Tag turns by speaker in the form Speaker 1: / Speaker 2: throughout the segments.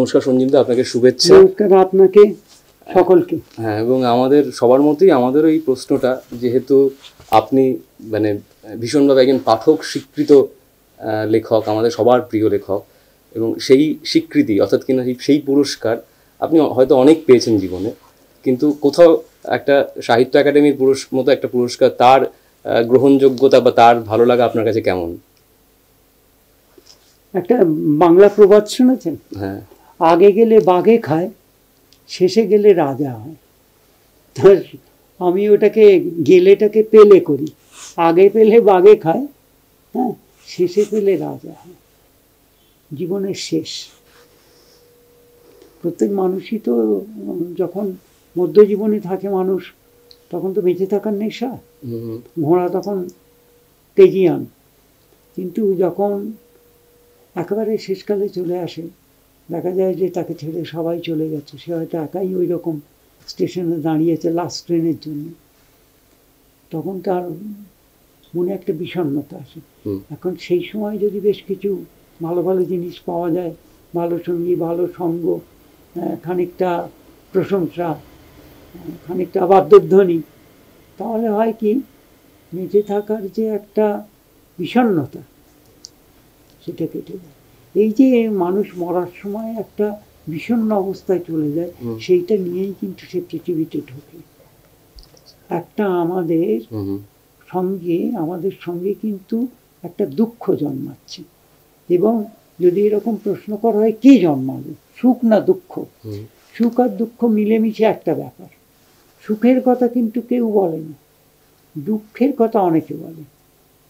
Speaker 1: নমস্কার সঞ্জীবদা, আপনাকে শুভেচ্ছা।
Speaker 2: নমস্কার আপনাকে সকলকে।
Speaker 1: হ্যাঁ, এবং আমাদের সবার মতোই আমাদেরও এই প্রশ্নটা, যেহেতু আপনি মানে ভীষণভাবে একজন পাঠক স্বীকৃত লেখক, আমাদের সবার প্রিয় লেখক, এবং সেই স্বীকৃতি অর্থাৎ কিনা সেই পুরস্কার আপনি হয়তো অনেক পেয়েছেন জীবনে, কিন্তু কোথাও একটা সাহিত্য একাডেমির মতো একটা পুরস্কার, তার গ্রহণযোগ্যতা বা তার ভালো লাগা আপনার কাছে কেমন?
Speaker 2: একটা বাংলা প্রবাদ শুনেছেন?
Speaker 1: হ্যাঁ,
Speaker 2: আগে গেলে বাঘে খায়, শেষে গেলে রাজা হয়। তো আমি ওটাকে গেলেটাকে পেলে করি, আগে পেলে বাঘে খায়, হ্যাঁ, শেষে পেলে রাজা হয়। জীবনের শেষ প্রত্যেক মানুষই তো, যখন মধ্যজীবনে থাকে মানুষ, তখন তো বেঁচে থাকার নেশা, ঘোড়া তখন তেজিয়ান। কিন্তু যখন একেবারে শেষকালে চলে আসে, দেখা যায় যে তাকে ছেড়ে সবাই চলে গেছে, সে হয়তো একাই ওই রকম স্টেশনে দাঁড়িয়েছে লাস্ট ট্রেনের জন্য, তখন তার মনে একটা বিষণ্ণতা আসে। এখন সেই সময় যদি বেশ কিছু ভালো ভালো জিনিস পাওয়া যায়, ভালো সঙ্গী, ভালো সঙ্গ, খানিকটা প্রশংসা, খানিকটা বাদ্যধ্বনি, তাহলে হয় কি, বেঁচে থাকার যে একটা বিষণ্ণতা সেটা কেটে যায়। এই যে মানুষ মরার সময় একটা বিষণ্ণ অবস্থায় চলে যায়, সেইটা নিয়েই কিন্তু সে পৃথিবীতে ঢোকে। একটা আমাদের সঙ্গে কিন্তু একটা দুঃখ জন্মাচ্ছে, এবং যদি এরকম প্রশ্ন করা হয় কি জন্মাবে, সুখ না দুঃখ, সুখ আর দুঃখ মিলেমিশে একটা ব্যাপার। সুখের কথা কিন্তু কেউ বলে না, দুঃখের কথা অনেকে বলে।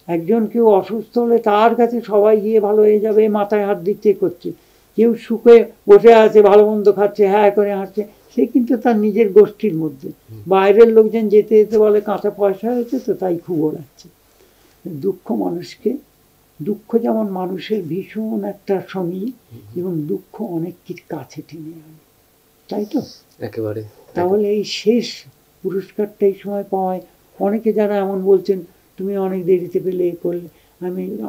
Speaker 2: একজন কেউ অসুস্থ হলে তার কাছে সবাই গিয়ে ভালো হয়ে যাবে, মাথায় হাত দিচ্ছে, করছে। কেউ সুখে বসে আছে, ভালো মন্দ খাচ্ছে, হ্যাঁ করে হাঁটছে, সে কিন্তু তার নিজের গোষ্ঠীর মধ্যে। বাইরের লোকজন যেতে যেতে বলে কাঁচা পয়সা হয়েছে তো, তাই খুব ওড়াচ্ছে। দুঃখ যেমন মানুষের ভীষণ একটা সঙ্গী, এবং দুঃখ অনেক কাছে টেনে আনে, তাই তো?
Speaker 1: একেবারে।
Speaker 2: তাহলে এই শেষ পুরস্কারটা এই সময় পাওয়ায় অনেকে যারা এমন বলছেন, তুমি অনেক দেরিতে পেলে করলে।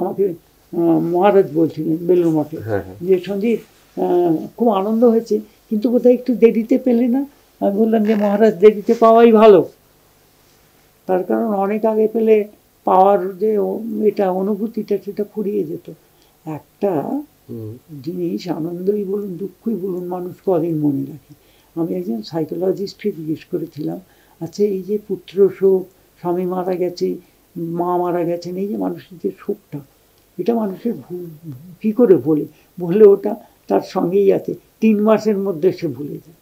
Speaker 2: আমাকে মহারাজ বলছিলেন বেলুড় মঠে, যে সঞ্জীব খুব আনন্দ হয়েছে, কিন্তু কোথায় একটু দেরিতে পেলে না? আমি বললাম যে মহারাজ, দেরিতে পাওয়াই ভালো, তার কারণ অনেক আগে পেলে পাওয়ার যে এটা অনুভূতিটা, সেটা ফুরিয়ে যেত। একটা জিনিস, আনন্দই বলুন দুঃখই বলুন, মানুষ কদিন মনে রাখে। আমি একজন সাইকোলজিস্টকে জিজ্ঞেস করেছিলাম, আচ্ছা এই যে পুত্র শোক, স্বামী মারা গেছে, মা মারা গেছেন, এই যে মানুষের যে শোকটা, এটা মানুষের কী করে বলে ওটা তার সঙ্গেই আছে, 3 মাসের মধ্যে সে ভুলে যায়।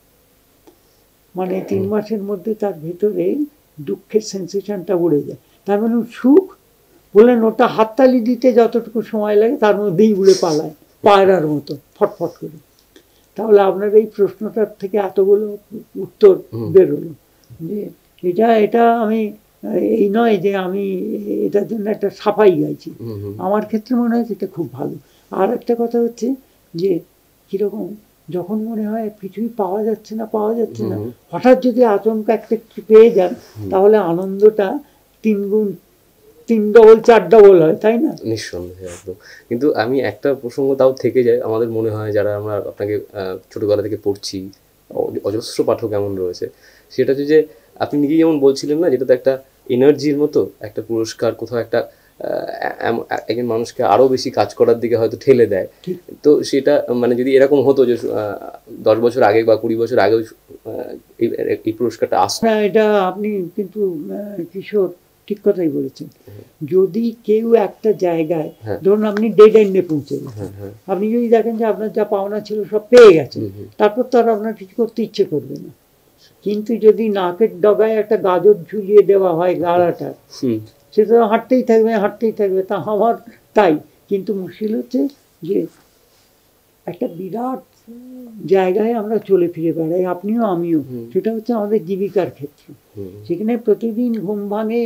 Speaker 2: মানে 3 মাসের মধ্যে তার ভেতরে দুঃখের সেন্সেশনটা উড়ে যায়। তার মানে সুখ বললেন ওটা হাততালি দিতে যতটুকু সময় লাগে, তার মধ্যেই উড়ে পালায় পায়রার মতো ফটফট করে। তাহলে আপনার এই প্রশ্নটার থেকে এতগুলো উত্তর বেরোলো, যে এটা আমি এই নয় যে আমি এটার জন্য একটা সাফাই গাইছি, আমার ক্ষেত্রে মনে হয় এটা খুব ভালো। আর একটা কথা হচ্ছে যে কীরকম, যখন মনে হয় কিছুই পাওয়া যাচ্ছে না, হঠাৎ যদি আচমকা একটা পেয়ে যান, তাহলে আনন্দটা 3 গুণ, 3 ডবল 4 ডবল হয়, তাই না?
Speaker 1: নিঃসন্দেহে, একদম। কিন্তু আমি একটা প্রসঙ্গ তাও থেকে যায়, আমাদের মনে হয় যারা আমরা আপনাকে ছোটবেলা থেকে পড়ছি, অজস্র পাঠক এমন রয়েছে, সেটা হচ্ছে যে আপনি নিজেই যেমন বলছিলেন না, যেটা তো একটা এনার্জির মতো, একটা পুরস্কার কোথাও একটা একজন মানুষকে আরো বেশি কাজ করার দিকে হয়তো ঠেলে দেয়। তো সেটা মানে যদি এরকম হতো যে 10 বছর আগে বা 20 বছর আগেও এই পুরস্কারটা আসতো।
Speaker 2: এটা আপনি কিন্তু কিশোর ঠিক কথাই বলেছেন। যদি কেউ একটা জায়গায়, ধরুন আপনি ডেড এন্ডে পৌঁছে গেছেন, আপনি যদি দেখেন যে আপনার যা পাওনা ছিল সব পেয়ে গেছেন, তারপর তো আর আপনার কিছু করতে ইচ্ছে করবে না। কিন্তু যদি নাকের ডগায় একটা গাজর ঝুলিয়ে দেওয়া হয় গাড়াটা, সেটা হাঁটতেই থাকবে, তা আমার তাই। কিন্তু মুশকিল হচ্ছে যে একটা বিরাট জায়গায় আমরা চলে ফিরে বেড়াই, আপনিও আমিও, সেটা হচ্ছে আমাদের জীবিকার ক্ষেত্র। সেখানে প্রতিদিন ঘুম ভাঙে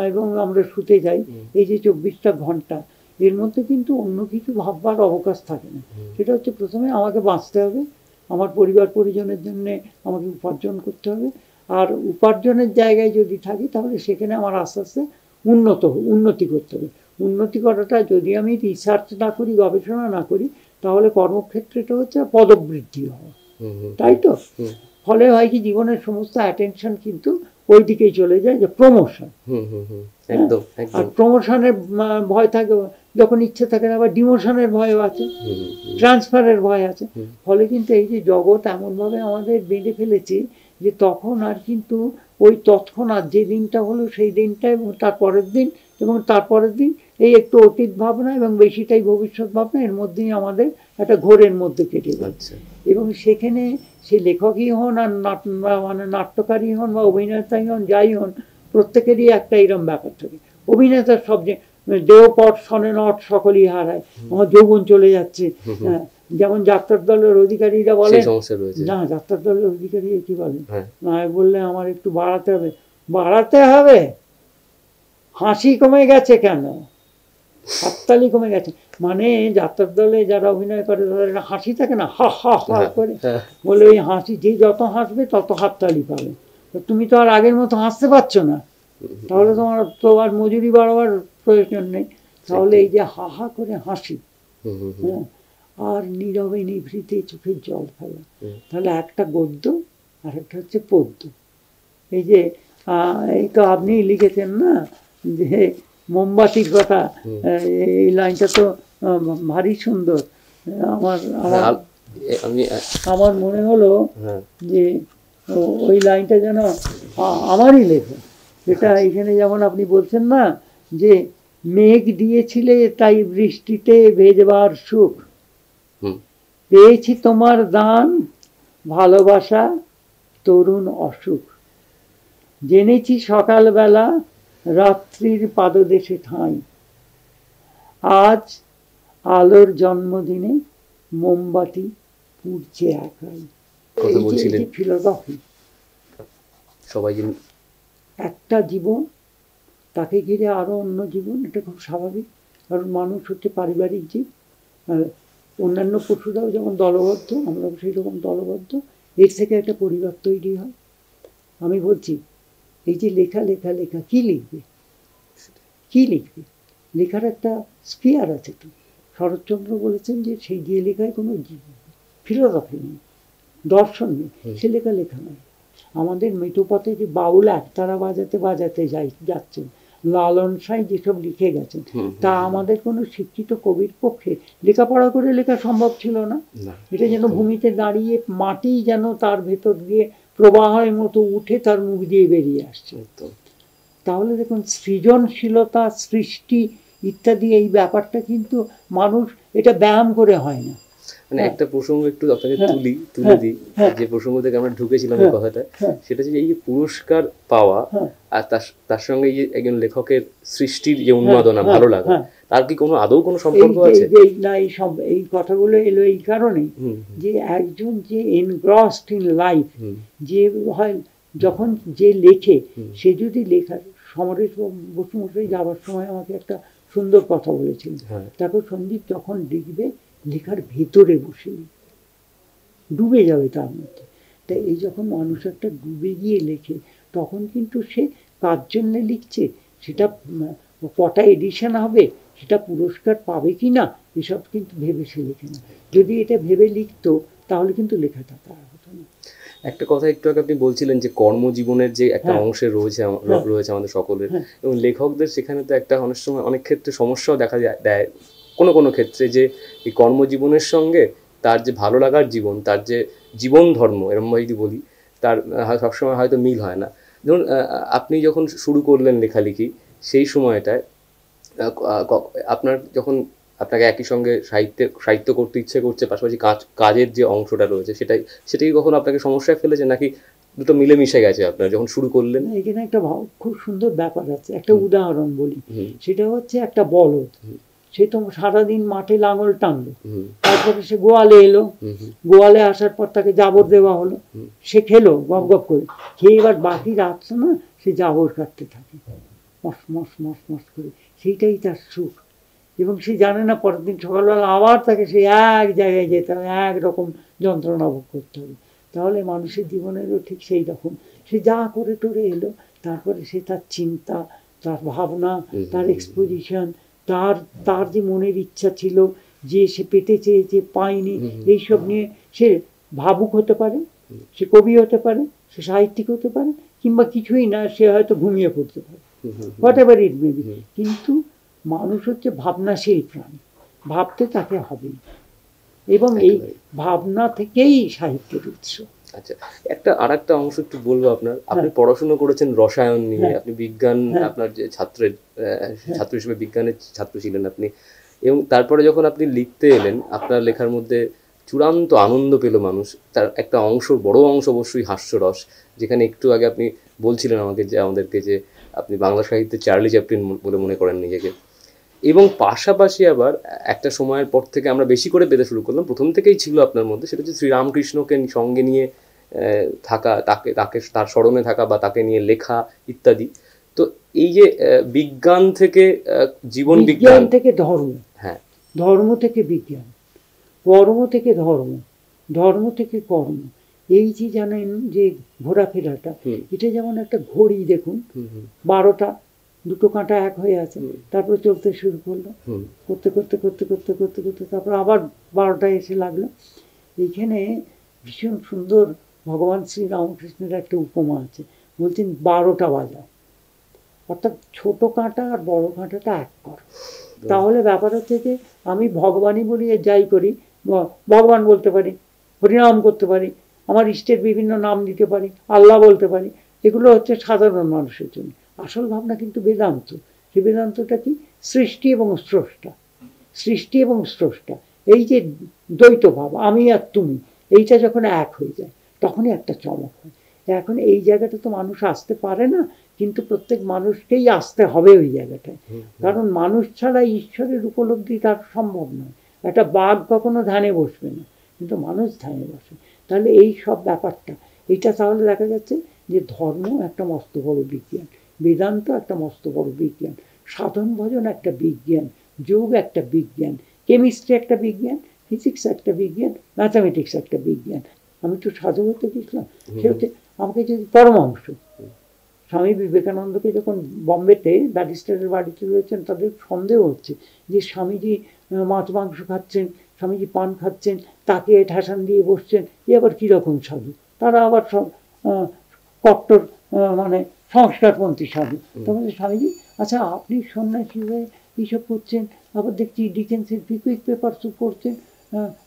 Speaker 2: এবং আমরা শুতে যাই, এই যে 24টা ঘন্টা, এর মধ্যে কিন্তু অন্য কিছু ভাববার অবকাশ থাকে না। সেটা হচ্ছে প্রথমে আমাকে বাঁচতে হবে, আমার পরিবার পরিজনের জন্য আমাকে উপার্জন করতে হবে, আর উপার্জনের জায়গায় যদি থাকি, তাহলে সেখানে আমার আস্তে আস্তে উন্নতি করতে হবে। উন্নতি করাটা যদি আমি রিসার্চ না করি, গবেষণা না করি, তাহলে কর্মক্ষেত্রেটা হচ্ছে পদবৃদ্ধি হওয়া, তাই তো? ফলে হয় কি জীবনের সমস্ত অ্যাটেনশন কিন্তু ওই দিকেই চলে যায়, যে প্রমোশন। আর প্রমোশনের ভয় থাকে, যখন ইচ্ছে থাকে না, আবার ডিমোশনের ভয়ও আছে, ট্রান্সফারের ভয় আছে। ফলে কিন্তু এই যে জগৎ এমনভাবে আমাদের বেঁধে ফেলেছে যে তখন আর কিন্তু ওই তৎক্ষণাৎ যে দিনটা হলো সেই দিনটা এবং তার পরের দিন এবং তারপরের দিন, এই একটু অতীত ভাবনা এবং বেশিটাই ভবিষ্যৎ ভাবনা, এর মধ্যেই আমাদের একটা ঘোরের মধ্যে কেটে যাচ্ছে। এবং সেখানে সে লেখকই হন আর মানে নাট্যকারী হন বা অভিনেতাই হন, যাই হন, প্রত্যেকেরই একটা এরকম ব্যাপার থাকে। অভিনেতার সবচেয়ে দেহপট শনে নট সকলই হারায়, আমার যৌবন চলে যাচ্ছে। যেমন যাত্রার দলের অধিকারীরা বলে না, যাত্রার দলের অধিকারী কি বলে, বললে আমার একটু বাড়াতে হবে, বাড়াতে হবে, হাসি কমে গেছে কেন, হাততালি কমে গেছে, মানে যাত্রার দলে যারা অভিনয় করে তাদের হাসি থাকে না, হা হা হা করে, বলে ওই হাসি যে যত হাসবে তত হাততালি পাবে, তুমি তো আর আগের মতো হাসতে পারছো না, তাহলে তোমার তো আর মজুরি বাড়াবার প্রয়োজন নেই। তাহলে এই যে হা হা করে হাসি, আর নীরবে নিভৃতে চোখের জল ফেলা, তাহলে একটা গদ্য আর একটা হচ্ছে পদ্য। এই যে এই তো আপনি লিখেছেন না যে মোমবাতির কথা, এই লাইনটা তো ভারী সুন্দর। আমার আমার মনে হলো যে ওই লাইনটা যেন আমারই লেখা, যেটা এখানে যেমন আপনি বলছেন না যে মেঘ দিয়েছিলে তাই বৃষ্টিতে ভেজবার সুখ, পেয়েছি তোমার দান ভালোবাসা তরুণ অসুখ, জেনেছি সকালবেলা রাত্রির পাদদেশে ঠাঁই, আজ আলোর জন্মদিনে মোমবাতি পুড়ছে একাই। ফিলোসফি, সবাই একটা জীবন, তাকে ঘিরে আরো অন্য জীবন, এটা খুব স্বাভাবিক, কারণ মানুষ হচ্ছে পারিবারিক জীব। অন্যান্য পশুরাও যেমন দলবদ্ধ, আমরাও সেই রকম দলবদ্ধ, এর থেকে একটা পরিবার তৈরি হয়। আমি বলছি এই যে লেখা লেখা লেখা, কি লিখবে, কি লিখবে, লেখার একটা স্পিয়ার আছে তো। শরৎচন্দ্র বলেছেন যে সেই যে লেখায় কোনো ফিলোসফি নেই, দর্শন নেই, সে লেখা লেখা নয়। আমাদের মৃতপথে যে বাউল একতারা বাজাতে বাজাতে যাচ্ছেন, লালন সাঁই যেসব লিখে গেছেন, তা আমাদের কোনো শিক্ষিত কবির পক্ষে লেখাপড়া করে লেখা সম্ভব ছিল না। এটা যেন ভূমিতে দাঁড়িয়ে মাটি যেন তার ভেতর দিয়ে প্রবাহের মতো উঠে তার মুখ দিয়ে বেরিয়ে আসছে। তাহলে দেখুন সৃজনশীলতা, সৃষ্টি ইত্যাদি, এই ব্যাপারটা কিন্তু মানুষ এটা ব্যায়াম করে হয় না।
Speaker 1: মানে একটা প্রসঙ্গ একটু আপনাকে তুলে দিই, যে প্রসঙ্গ থেকে আমরা ঢুকেছিলাম এই কথাটা, সেটা হচ্ছে এই যে পুরস্কার পাওয়া আর তার সঙ্গে এই যে একজন লেখকের সৃষ্টির যে উন্মাদনা, ভালো লাগা, তার কি কোনো আদৌ কোনো সম্পর্ক আছে?
Speaker 2: না, এই কথাগুলো এলো এই কারণে যে একজন যে এনগ্রসড ইন লাইফ, যে হয় যখন যে লেখে, সে যদি লেখার, সমরেশ বসুমশাই যাওয়ার সময় আমাকে একটা সুন্দর কথা বলেছিলেন, তারপর সন্দীপ যখন লিখবে লেখার ভেতরে বসে ডুবে যাবে তার মধ্যে। তাই এই যখন মানুষ একটা ডুবে গিয়ে লেখে, তখন কিন্তু সে কার জন্য লিখছে, সেটা কটা এডিশন হবে, সেটা পুরস্কার পাবে কি না, এসব কিন্তু ভেবে সে লেখে না। যদি এটা ভেবে লিখতো তাহলে কিন্তু লেখাটা তার হতো না।
Speaker 1: একটা কথা একটু আগে আপনি বলছিলেন যে কর্মজীবনের যে একটা অংশে রয়েছে আমাদের সকলের, এবং লেখকদের সেখানে তো একটা অনেক সময় অনেক ক্ষেত্রে সমস্যাও দেখা দেয় কোনো ক্ষেত্রে, যে এই কর্মজীবনের সঙ্গে তার যে ভালো লাগার জীবন, তার যে জীবন ধর্ম, এরকম যদি বলি, তার সবসময় হয়তো মিল হয় না। ধরুন আপনি যখন শুরু করলেন লেখালেখি, সেই সময়টায় আপনার যখন আপনাকে একই সঙ্গে সাহিত্য করতে ইচ্ছে করছে, পাশাপাশি কাজের যে অংশটা রয়েছে সেটাই কখনো আপনাকে সমস্যায় ফেলেছে, নাকি দুটো মিলে মিশে গেছে আপনার যখন শুরু করলেন?
Speaker 2: এখানে একটা খুব সুন্দর ব্যাপার আছে, একটা উদাহরণ বলি। সেটা হচ্ছে একটা বলদ, সে তো সারাদিন মাঠে লাঙল টানলো, তারপরে সে গোয়ালে এলো, গোয়ালে আসার পর তাকে জাবর দেওয়া হলো, সে খেলো গপ গপ করে, খেয়ে এবার বাকি রাতটা না সে জাবর কাটতে থাকে মস মস মস মস করে, সেইটাই তার সুখ। এবং সে জানে না পরের দিন সকালবেলা আবার তাকে সে এক জায়গায় যেতে হবে, একরকম যন্ত্রণা ভোগ করতে হবে। তাহলে মানুষের জীবনেরও ঠিক সেই রকম, সে যা করে টোরে এলো, তারপরে সে তার চিন্তা, তার ভাবনা, তার এক্সপোজিশন, তার যে মনের ইচ্ছা ছিল, যে সে পেতে চেয়েছে পায়নি, এইসব নিয়ে সে ভাবুক হতে পারে, সে কবি হতে পারে, সে সাহিত্যিক হতে পারে, কিংবা কিছুই না, সে হয়তো ঘুমিয়ে পড়তে পারে, what ever it may be. কিন্তু মানুষ হচ্ছে ভাবনাশীল প্রাণী, ভাবতে তাকে হবেই, এবং এই ভাবনা থেকেই সাহিত্যের উৎস।
Speaker 1: আচ্ছা, আরেকটা অংশ একটু বলবো আপনার, আপনি পড়াশোনা করেছেন রসায়ন নিয়ে, আপনি বিজ্ঞান, আপনার যে ছাত্র হিসেবে বিজ্ঞানের ছাত্র ছিলেন আপনি, এবং তারপরে যখন আপনি লিখতে এলেন, আপনার লেখার মধ্যে চূড়ান্ত আনন্দ পেল মানুষ। তার একটা অংশ, বড় অংশ অবশ্যই হাস্যরস, যেখানে একটু আগে আপনি বলছিলেন আমাদেরকে যে আপনি বাংলা সাহিত্যে চার্লি চ্যাপলিন বলে মনে করেন নিজেকে। এবং পাশাপাশি আবার একটা সময়ের পর থেকে আমরা বেশি করে পেতে শুরু করলাম, প্রথম থেকেই ছিল আপনার মধ্যে, সেটা হচ্ছে শ্রীরামকৃষ্ণকে সঙ্গে নিয়ে থাকা, তাকে তার স্মরণে থাকা বা তাকে নিয়ে লেখা ইত্যাদি। তো এই যে বিজ্ঞান থেকে জীবন, বিজ্ঞান
Speaker 2: থেকে ধর্ম, হ্যাঁ, ধর্ম থেকে বিজ্ঞান, কর্ম থেকে ধর্ম, ধর্ম থেকে কর্ম, এই যে জানেন যে ঘোরাফেরাটা, এটা যেমন একটা ঘড়ি, দেখুন 12টা, দুটো কাঁটা এক হয়ে আছে, তারপরে চলতে শুরু করলো, করতে করতে করতে করতে করতে করতে তারপর আবার 12টায় এসে লাগলো। এইখানে ভীষণ সুন্দর ভগবান শ্রীরামকৃষ্ণের একটা উপমা আছে, বলছেন 12টা বাজাও, অর্থাৎ ছোট কাঁটা আর বড় কাঁটাটা এক কর। তাহলে ব্যাপার হচ্ছে যে আমি ভগবানই বলি, যাই করি, ভগবান বলতে পারি, হরিনাম করতে পারি, আমার ইষ্টের বিভিন্ন নাম দিতে পারি, আল্লাহ বলতে পারি, এগুলো হচ্ছে সাধারণ মানুষের জন্য। আসল ভাবনা কিন্তু বেদান্ত। সেই বেদান্তটা কি? সৃষ্টি এবং স্রষ্টা, সৃষ্টি এবং স্রষ্টা, এই যে দ্বৈত ভাব, আমি আর তুমি, এইটা যখন এক হয়ে যায় তখনই একটা চমক হয়। এখন এই জায়গাটা তো মানুষ আসতে পারে না, কিন্তু প্রত্যেক মানুষকেই আসতে হবে ওই জায়গাটায়, কারণ মানুষ ছাড়া ঈশ্বরের উপলব্ধি তার সম্ভব নয়। একটা বাঘ কখনো ধ্যানে বসবে না, কিন্তু মানুষ ধ্যানে বসে। তাহলে এই সব ব্যাপারটা, এইটা তাহলে দেখা যাচ্ছে যে ধর্ম একটা মস্ত বড় বিজ্ঞান, বেদান্ত একটা মস্ত বড় বিজ্ঞান, সাধন ভজন একটা বিজ্ঞান, যোগ একটা বিজ্ঞান, কেমিস্ট্রি একটা বিজ্ঞান, ফিজিক্স একটা বিজ্ঞান, ম্যাথামেটিক্স একটা বিজ্ঞান। আমি তো সাধু হতে গেছিলাম, সে হচ্ছে আমাকে যদি পরমাংশ, স্বামী বিবেকানন্দকে যখন বম্বেতে ব্যারিস্টারের বাড়িতে রয়েছেন, তাদের সন্দেহ হচ্ছে যে স্বামীজি মাছ মাংস খাচ্ছেন, স্বামীজি পান খাচ্ছেন, তাকে ঠাসান দিয়ে বসছেন, এ আবার কীরকম সাধু? তারা আবার সব কট্টর মানে সংস্কারপন্থী সাধু। তখন স্বামীজি, আচ্ছা আপনি সন্ন্যাসী হয়ে এইসব করছেন, আবার দেখছি ডিকেন্সের পিকুইক পেপারস পড়ছেন,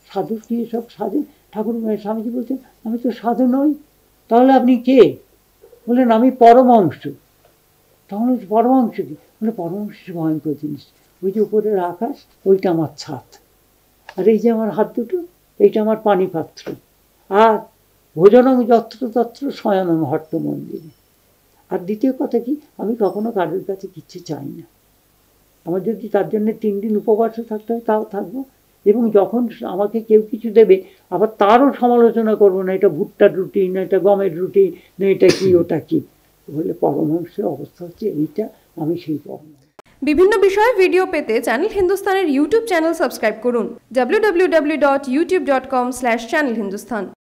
Speaker 2: সাধুর কি এসব সাধে? ঠাকুর স্বামীজি বলছেন, আমি তো সাধু নই। তাহলে আপনি কে? বললেন, আমি পরমাংশ। তখন পরমাংশ কি? বলে পরমাংশ ভয়ঙ্কর জিনিস, ওই যে উপরের আকাশ, ওইটা আমার ছাদ, আর এই যে আমার হাত দুটো, এইটা আমার পানি পাত্র, আর ভোজনং যত্র তত্র শয়নং হট্ট মন্দিরে। আর দ্বিতীয় কথা কি, আমি কখনো কারোর কাছে কিচ্ছু চাই না। আমার যদি তার জন্য 3 দিন উপবাসও থাকতে হয় তাও থাকবো, এবং যখন আমাকে কেউ কিছু দেবে আবার তারও সমালোচনা করবো না, এটা ভুট্টার রুটি না এটা গমের রুটি না এটা কি ওটা কি। বলে পরমাংশের অবস্থা হচ্ছে এইটা, আমি সেই পরমাংশ।
Speaker 3: বিভিন্ন বিষয়ে ভিডিও পেতে চ্যানেল হিন্দুস্তানের ইউটিউব চ্যানেল সাবস্ক্রাইব করুন www.youtube.com/channelhindustan।